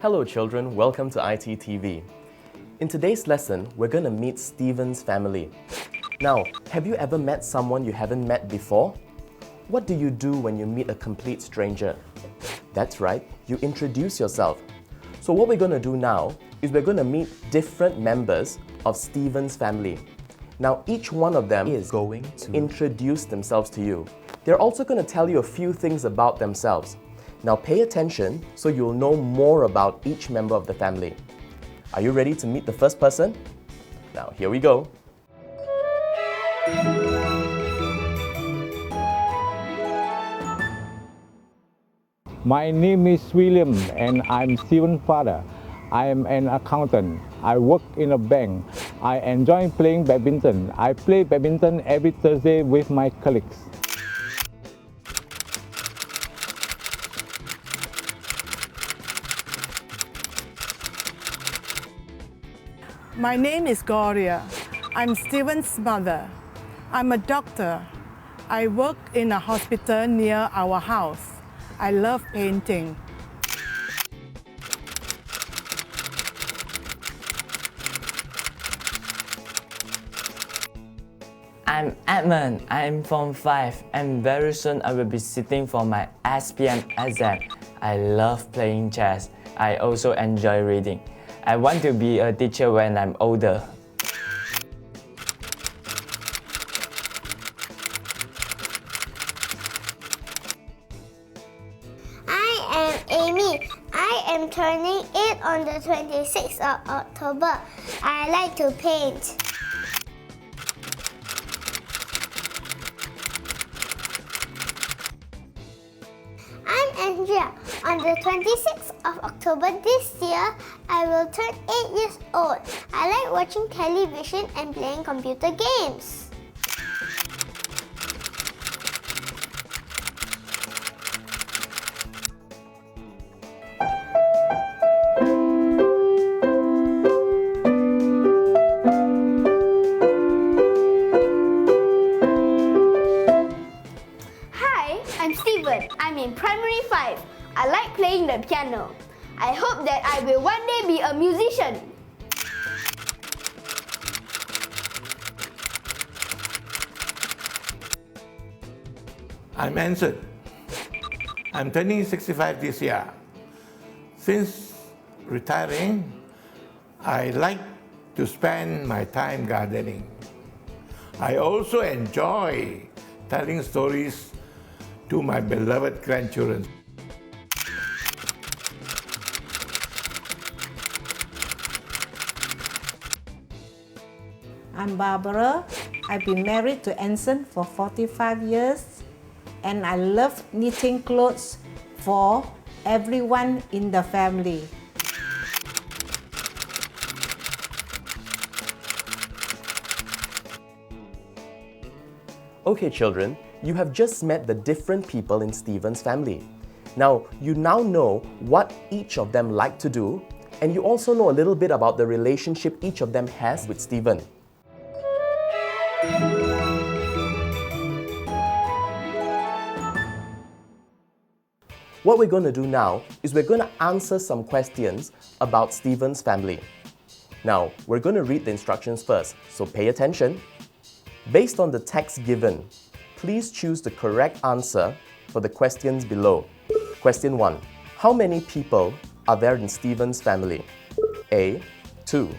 Hello children, welcome to iTTV. In today's lesson, we're going to meet Stephen's family. Now, have you ever met someone you haven't met before? What do you do when you meet a complete stranger? That's right, you introduce yourself. So what we're going to do now is we're going to meet different members of Stephen's family. Now, each one of them is going to introduce themselves to you. They're also going to tell you a few things about themselves. Now pay attention so you'll know more about each member of the family. Are you ready to meet the first person? Now here we go. My name is William and I'm Stephen's father. I am an accountant. I work in a bank. I enjoy playing badminton. I play badminton every Thursday with my colleagues. My name is Gloria. I'm Stephen's mother. I'm a doctor. I work in a hospital near our house. I love painting. I'm Edmund. I'm Form 5 and very soon I will be sitting for my SPM exam. I love playing chess. I also enjoy reading. I want to be a teacher when I'm older. I am Amy. I am turning 8 on the 26th of October. I like to paint. I'm Andrea. On the 26th of October this year, I will turn 8 years old. I like watching television and playing computer games. Hi, I'm Stephen. I'm in primary 5. I like playing the piano. I hope that I will one day be a musician. I'm Anson. I'm turning 65 this year. Since retiring, I like to spend my time gardening. I also enjoy telling stories to my beloved grandchildren. I'm Barbara. I've been married to Anson for 45 years and I love knitting clothes for everyone in the family. Okay children, you have just met the different people in Stephen's family. Now, you now know what each of them like to do, and you also know a little bit about the relationship each of them has with Stephen. What we're going to do now is we're going to answer some questions about Stephen's family. Now, we're going to read the instructions first, so pay attention. Based on the text given, please choose the correct answer for the questions below. Question 1. How many people are there in Stephen's family? A. 2,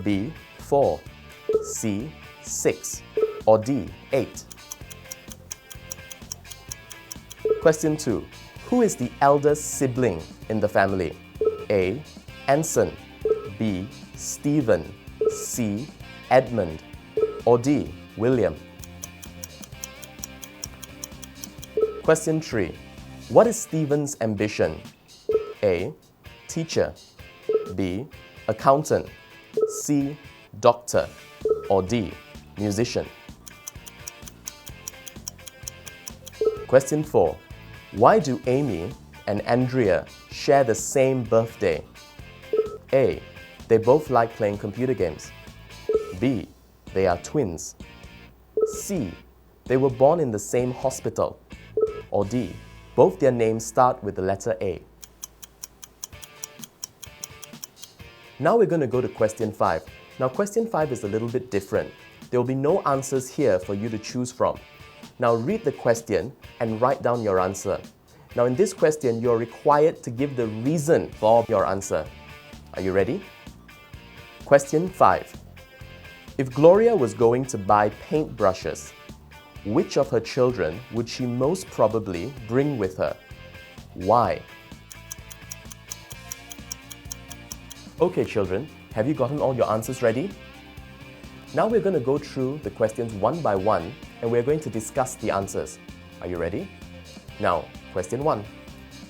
B. 4, C. 6, or D. 8? Question 2. Who is the eldest sibling in the family? A. Anson, B. Stephen, C. Edmund, or D. William? Question 3. What is Stephen's ambition? A. Teacher, B. Accountant, C. Doctor, or D. Musician? Question 4. Why do Amy and Andrea share the same birthday? A. They both like playing computer games. B. They are twins. C. They were born in the same hospital. Or D. Both their names start with the letter A. Now we're going to go to question 5. Now question 5 is a little bit different. There will be no answers here for you to choose from. Now read the question and write down your answer. Now in this question, you're required to give the reason for your answer. Are you ready? Question 5. If Gloria was going to buy paintbrushes, which of her children would she most probably bring with her? Why? Okay children, have you gotten all your answers ready? Now we're going to go through the questions one by one and we're going to discuss the answers. Are you ready? Now, question 1.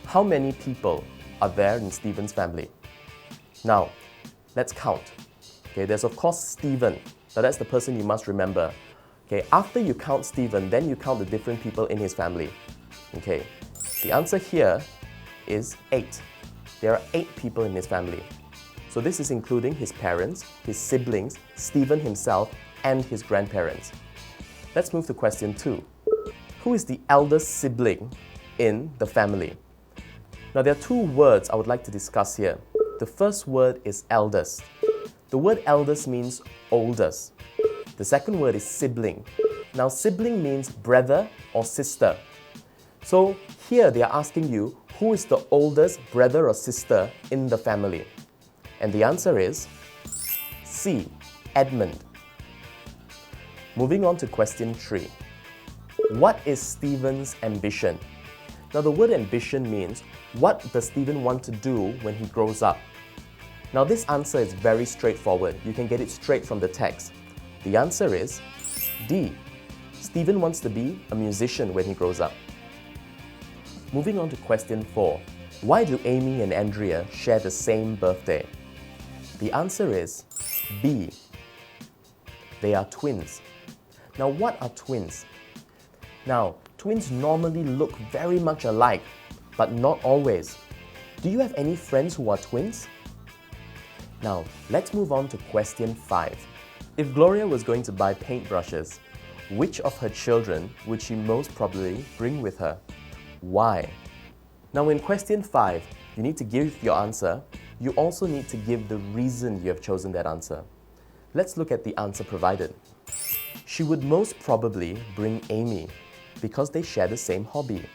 How many people are there in Stephen's family? Now, let's count. Okay, there's of course Stephen. Now that's the person you must remember. Okay, after you count Stephen, then you count the different people in his family. Okay, the answer here is 8. There are 8 people in his family. So this is including his parents, his siblings, Stephen himself, and his grandparents. Let's move to question 2. Who is the eldest sibling in the family? Now there are 2 words I would like to discuss here. The first word is eldest. The word eldest means oldest. The second word is sibling. Now sibling means brother or sister. So here they are asking you, who is the oldest brother or sister in the family? And the answer is C, Edmund. Moving on to question 3. What is Stephen's ambition? Now the word ambition means, what does Stephen want to do when he grows up? Now this answer is very straightforward. You can get it straight from the text. The answer is D. Stephen wants to be a musician when he grows up. Moving on to question 4. Why do Amy and Andrea share the same birthday? The answer is B. They are twins. Now what are twins? Now, twins normally look very much alike, but not always. Do you have any friends who are twins? Now, let's move on to question 5. If Gloria was going to buy paintbrushes, which of her children would she most probably bring with her? Why? Now in question 5, you need to give your answer. You also need to give the reason you have chosen that answer. Let's look at the answer provided. She would most probably bring Amy because they share the same hobby.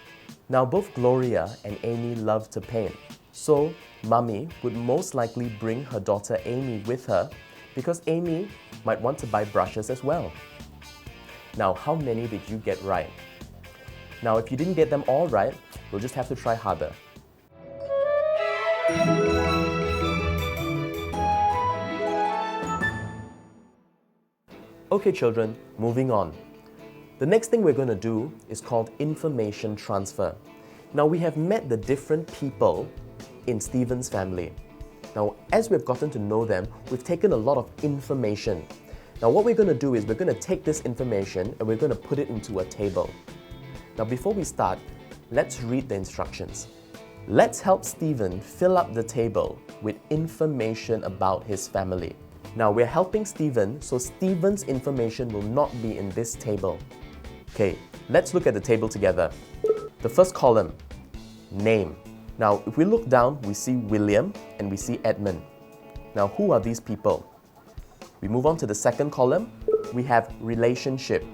Now both Gloria and Amy love to paint. So Mummy would most likely bring her daughter Amy with her because Amy might want to buy brushes as well. Now how many did you get right? Now if you didn't get them all right, we'll just have to try harder. Okay children, moving on. The next thing we're going to do is called information transfer. Now we have met the different people in Stephen's family. Now as we've gotten to know them, we've taken a lot of information. Now what we're going to do is we're going to take this information and we're going to put it into a table. Now before we start, let's read the instructions. Let's help Stephen fill up the table with information about his family. Now we're helping Stephen, so Stephen's information will not be in this table. Okay, let's look at the table together. The first column, name. Now if we look down, we see William and we see Edmund. Now who are these people? We move on to the second column, we have relationship.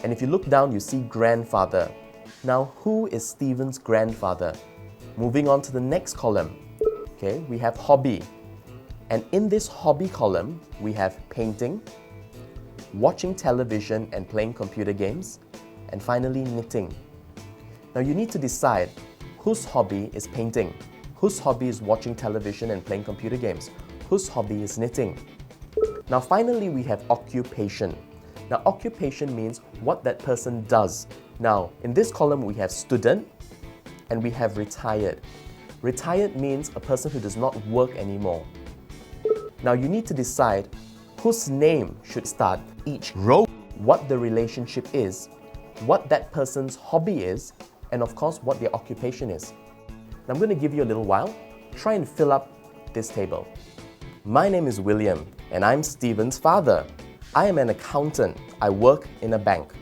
And if you look down, you see grandfather. Now who is Stephen's grandfather? Moving on to the next column, okay, we have hobby. And in this hobby column, we have painting, watching television and playing computer games, and finally knitting. Now you need to decide whose hobby is painting, whose hobby is watching television and playing computer games, whose hobby is knitting. Now finally we have occupation. Now occupation means what that person does. Now in this column we have student and we have retired. Retired means a person who does not work anymore. Now you need to decide whose name should start each row, what the relationship is, what that person's hobby is, and of course what their occupation is. Now I'm going to give you a little while. Try and fill up this table. My name is William and I'm Stephen's father. I am an accountant. I work in a bank.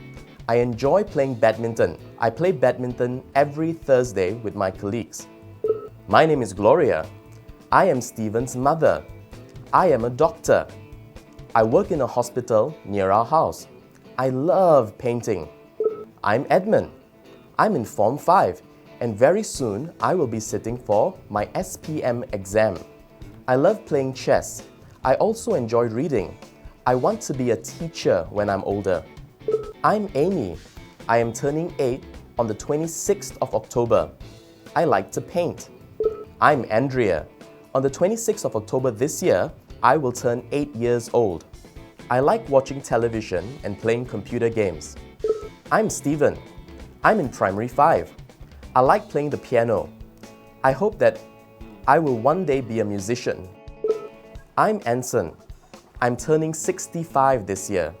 I enjoy playing badminton. I play badminton every Thursday with my colleagues. My name is Gloria. I am Stephen's mother. I am a doctor. I work in a hospital near our house. I love painting. I'm Edmund. I'm in Form 5 and very soon I will be sitting for my SPM exam. I love playing chess. I also enjoy reading. I want to be a teacher when I'm older. I'm Amy. I am turning 8 on the 26th of October. I like to paint. I'm Andrea. On the 26th of October this year, I will turn 8 years old. I like watching television and playing computer games. I'm Stephen. I'm in Primary 5. I like playing the piano. I hope that I will one day be a musician. I'm Anson. I'm turning 65 this year.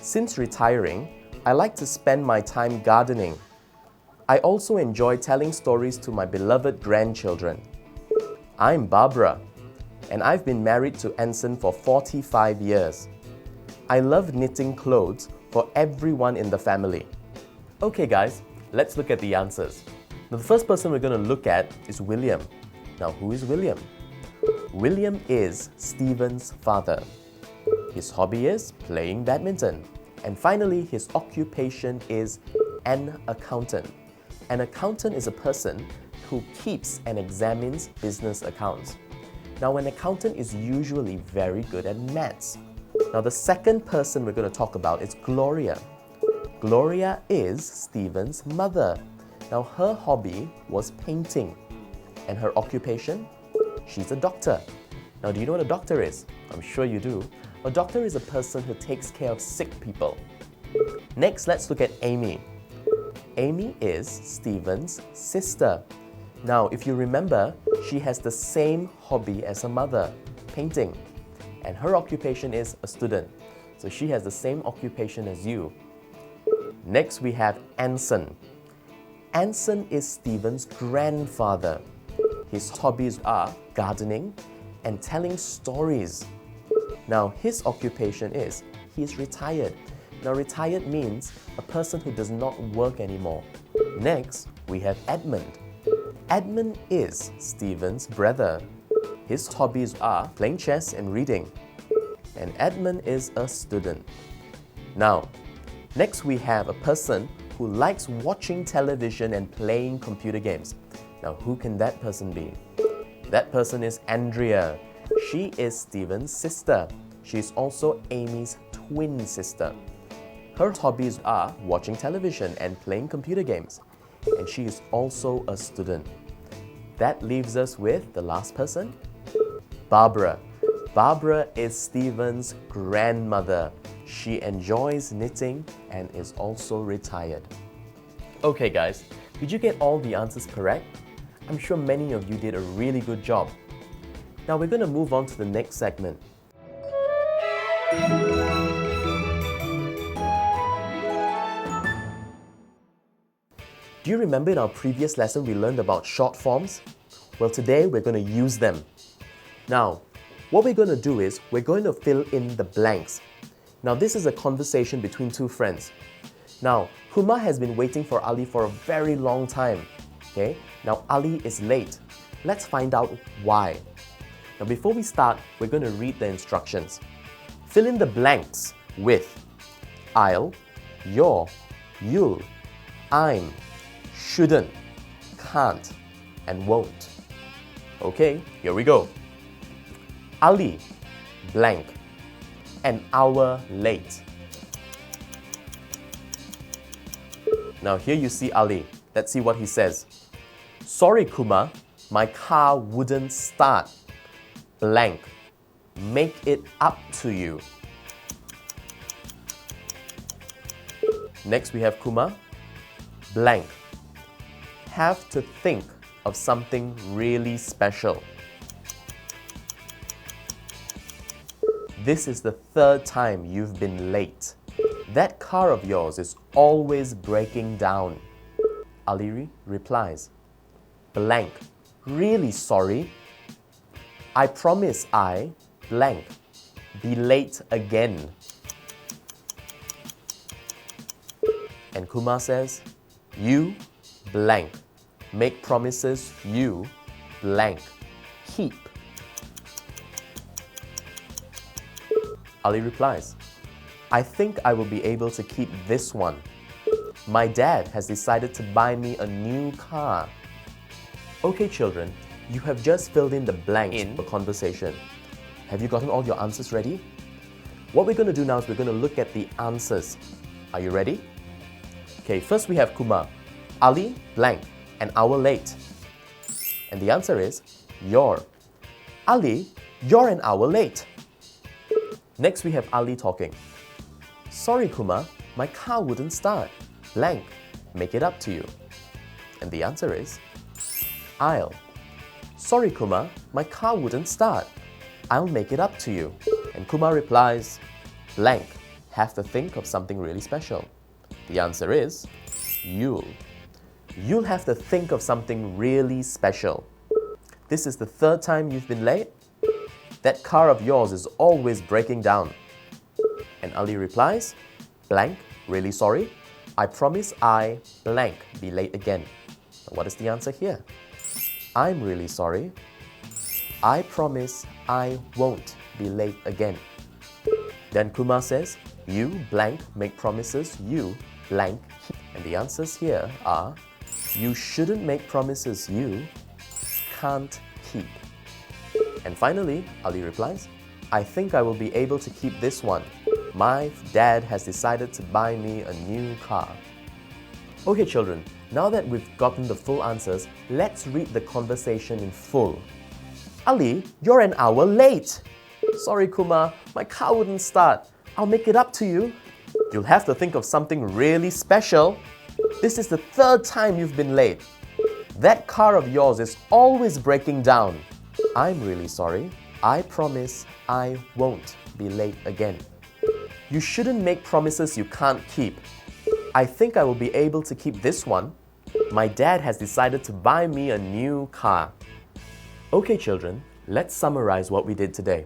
Since retiring, I like to spend my time gardening. I also enjoy telling stories to my beloved grandchildren. I'm Barbara, and I've been married to Anson for 45 years. I love knitting clothes for everyone in the family. Okay guys, let's look at the answers. Now, the first person we're going to look at is William. Now, who is William? William is Stephen's father. His hobby is playing badminton. And finally, his occupation is an accountant. An accountant is a person who keeps and examines business accounts. Now, an accountant is usually very good at maths. Now, the second person we're going to talk about is Gloria. Gloria is Stephen's mother. Now, her hobby was painting. And her occupation? She's a doctor. Now, do you know what a doctor is? I'm sure you do. A doctor is a person who takes care of sick people. Next, let's look at Amy. Amy is Stephen's sister. Now, if you remember, she has the same hobby as her mother, painting. And her occupation is a student. So she has the same occupation as you. Next, we have Anson. Anson is Stephen's grandfather. His hobbies are gardening and telling stories. Now, his occupation is, he's retired. Now, retired means a person who does not work anymore. Next, we have Edmund. Edmund is Stephen's brother. His hobbies are playing chess and reading. And Edmund is a student. Now, next we have a person who likes watching television and playing computer games. Now, who can that person be? That person is Andrea. She is Stephen's sister. She is also Amy's twin sister. Her hobbies are watching television and playing computer games. And she is also a student. That leaves us with the last person, Barbara. Barbara is Stephen's grandmother. She enjoys knitting and is also retired. Okay guys, did you get all the answers correct? I'm sure many of you did a really good job. Now we're going to move on to the next segment. Do you remember in our previous lesson we learned about short forms? Well, today we're going to use them. Now, what we're going to do is we're going to fill in the blanks. Now, this is a conversation between two friends. Now, Huma has been waiting for Ali for a very long time. Okay? Now, Ali is late. Let's find out why. Now, before we start, we're going to read the instructions. Fill in the blanks with I'll, you're, you'll, I'm, shouldn't, can't, and won't. Okay, here we go. Ali, blank, an hour late. Now here you see Ali. Let's see what he says. Sorry Kuma, my car wouldn't start. Blank, make it up to you. Next we have Kuma, blank, have to think of something really special. This is the third time you've been late. That car of yours is always breaking down. Ali replies, blank, really sorry. I promise I, blank, be late again. And Kumar says, you, blank, make promises you, blank, keep. Ali replies, I think I will be able to keep this one. My dad has decided to buy me a new car. Okay children, you have just filled in the blanks in the conversation. Have you gotten all your answers ready? What we're going to do now is we're going to look at the answers. Are you ready? Okay, first we have Kumar. Ali, blank, an hour late. And the answer is, you're. Ali, you're an hour late. Next we have Ali talking. Sorry Kumar, my car wouldn't start. Blank, make it up to you. And the answer is, I'll. Sorry Kumar, my car wouldn't start. I'll make it up to you. And Kumar replies, blank, have to think of something really special. The answer is, you'll. You'll have to think of something really special. This is the third time you've been late? That car of yours is always breaking down. And Ali replies, blank, really sorry. I promise I, blank, be late again. What is the answer here? I'm really sorry. I promise I won't be late again. Then Kumar says, you, blank, make promises, you, blank. And the answers here are, you shouldn't make promises you can't keep. And finally, Ali replies, I think I will be able to keep this one. My dad has decided to buy me a new car. Okay children, now that we've gotten the full answers, let's read the conversation in full. Ali, you're an hour late. Sorry Kumar, my car wouldn't start. I'll make it up to you. You'll have to think of something really special. This is the third time you've been late. That car of yours is always breaking down. I'm really sorry. I promise I won't be late again. You shouldn't make promises you can't keep. I think I will be able to keep this one. My dad has decided to buy me a new car. Okay children, let's summarize what we did today.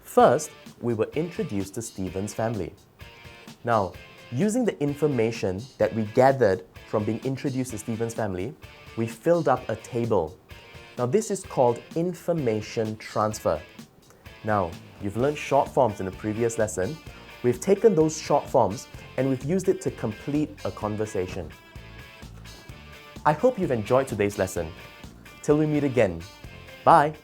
First, we were introduced to Stephen's family. Now, using the information that we gathered from being introduced to Stephen's family, we filled up a table. Now, this is called information transfer. Now, you've learned short forms in a previous lesson. We've taken those short forms and we've used it to complete a conversation. I hope you've enjoyed today's lesson. Till we meet again, bye!